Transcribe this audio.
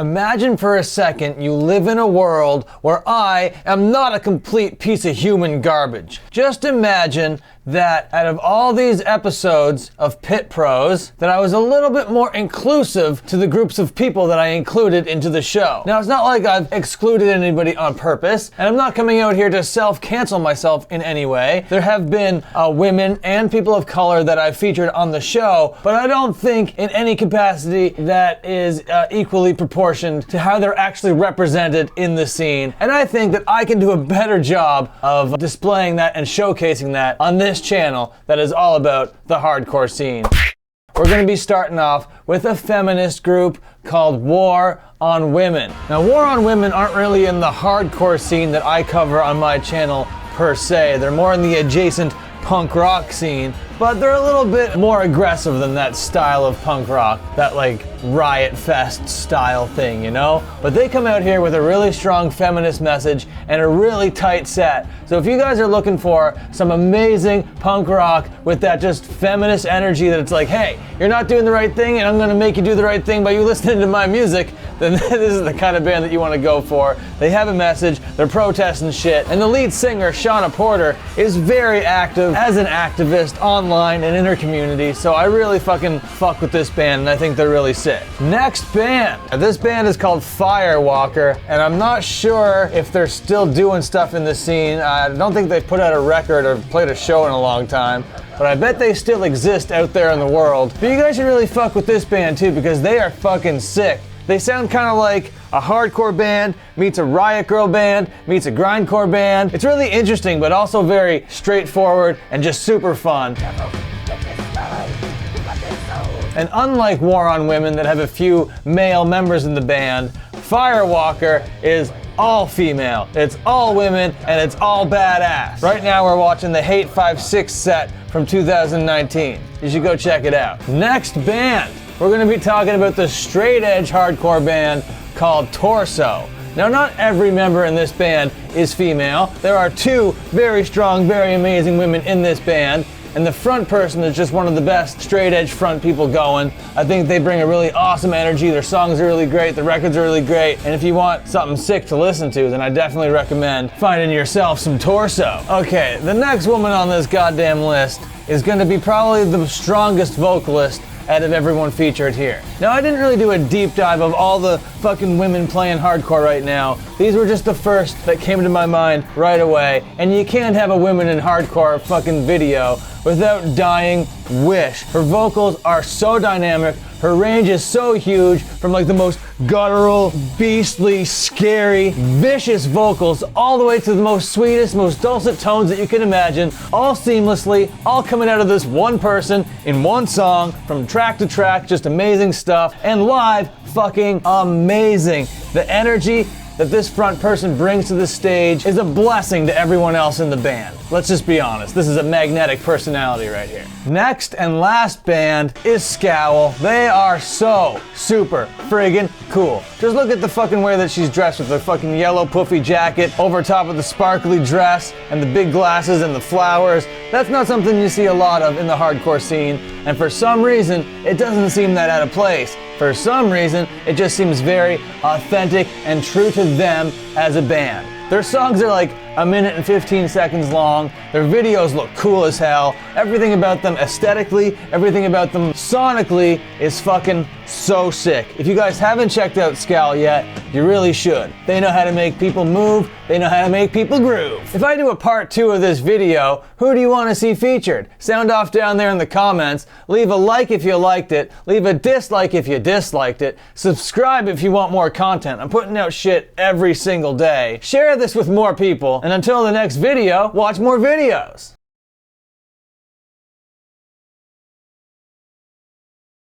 Imagine for a second you live in a world where I am not a complete piece of human garbage. Just imagine that out of all these episodes of Pit Pros, that I was a little bit more inclusive to the groups of people that I included into the show. Now, it's not like I've excluded anybody on purpose, and I'm not coming out here to self-cancel myself in any way. There have been women and people of color that I've featured on the show, but I don't think in any capacity that is equally proportioned to how they're actually represented in the scene. And I think that I can do a better job of displaying that and showcasing that on this channel that is all about the hardcore scene. We're going to be starting off with a feminist group called War on Women. Now, War on Women aren't really in the hardcore scene that I cover on my channel per se. They're more in the adjacent punk rock scene, but they're a little bit more aggressive than that style of punk rock, that like riot fest style thing, you know? But they come out here with a really strong feminist message and a really tight set. So if you guys are looking for some amazing punk rock with that just feminist energy that it's like, hey, you're not doing the right thing and I'm gonna make you do the right thing by you listening to my music, then this is the kind of band that you want to go for. They have a message, they're protesting shit, and the lead singer, Shauna Porter, is very active as an activist online and in her community, so I really fucking fuck with this band and I think they're really sick. Next band. This band is called Firewalker, and I'm not sure if they're still doing stuff in the scene. I don't think they've put out a record or played a show in a long time, but I bet they still exist out there in the world. But you guys should really fuck with this band too, because they are fucking sick. They sound kind of like a hardcore band meets a riot girl band meets a grindcore band. It's really interesting, but also very straightforward and just super fun. And unlike War on Women that have a few male members in the band, Firewalker is all female. It's all women and it's all badass. Right now we're watching the Hate 5-6 set from 2019. You should go check it out. Next band. We're going to be talking about the straight edge hardcore band called Torso. Now, not every member in this band is female. There are two very strong, very amazing women in this band, and the front person is just one of the best straight edge front people going. I think they bring a really awesome energy. Their songs are really great, the records are really great, and if you want something sick to listen to, then I definitely recommend finding yourself some Torso. Okay, the next woman on this goddamn list is going to be probably the strongest vocalist out of everyone featured here. Now, I didn't really do a deep dive of all the fucking women playing hardcore right now. These were just the first that came to my mind right away, and you can't have a women in hardcore fucking video without dying Wish. Her vocals are so dynamic, her range is so huge, from like the most guttural, beastly, scary, vicious vocals all the way to the most sweetest, most dulcet tones that you can imagine, all seamlessly, all coming out of this one person in one song, from track to track, just amazing stuff, and live, fucking amazing. The energy that this front person brings to the stage is a blessing to everyone else in the band. Let's just be honest, this is a magnetic personality right here. Next and last band is Scowl. They are so super friggin' cool. Just look at the fucking way that she's dressed with the fucking yellow puffy jacket over top of the sparkly dress and the big glasses and the flowers. That's not something you see a lot of in the hardcore scene, and for some reason, it doesn't seem that out of place. For some reason, it just seems very authentic and true to them as a band. Their songs are like a minute and 15 seconds long. Their videos look cool as hell. Everything about them aesthetically, everything about them sonically is fucking so sick. If you guys haven't checked out Scowl yet, you really should. They know how to make people move. They know how to make people groove. If I do a part 2 of this video, who do you want to see featured? Sound off down there in the comments. Leave a like if you liked it. Leave a dislike if you disliked it. Subscribe if you want more content. I'm putting out shit every single day. Share this with more people. And until the next video, watch more videos.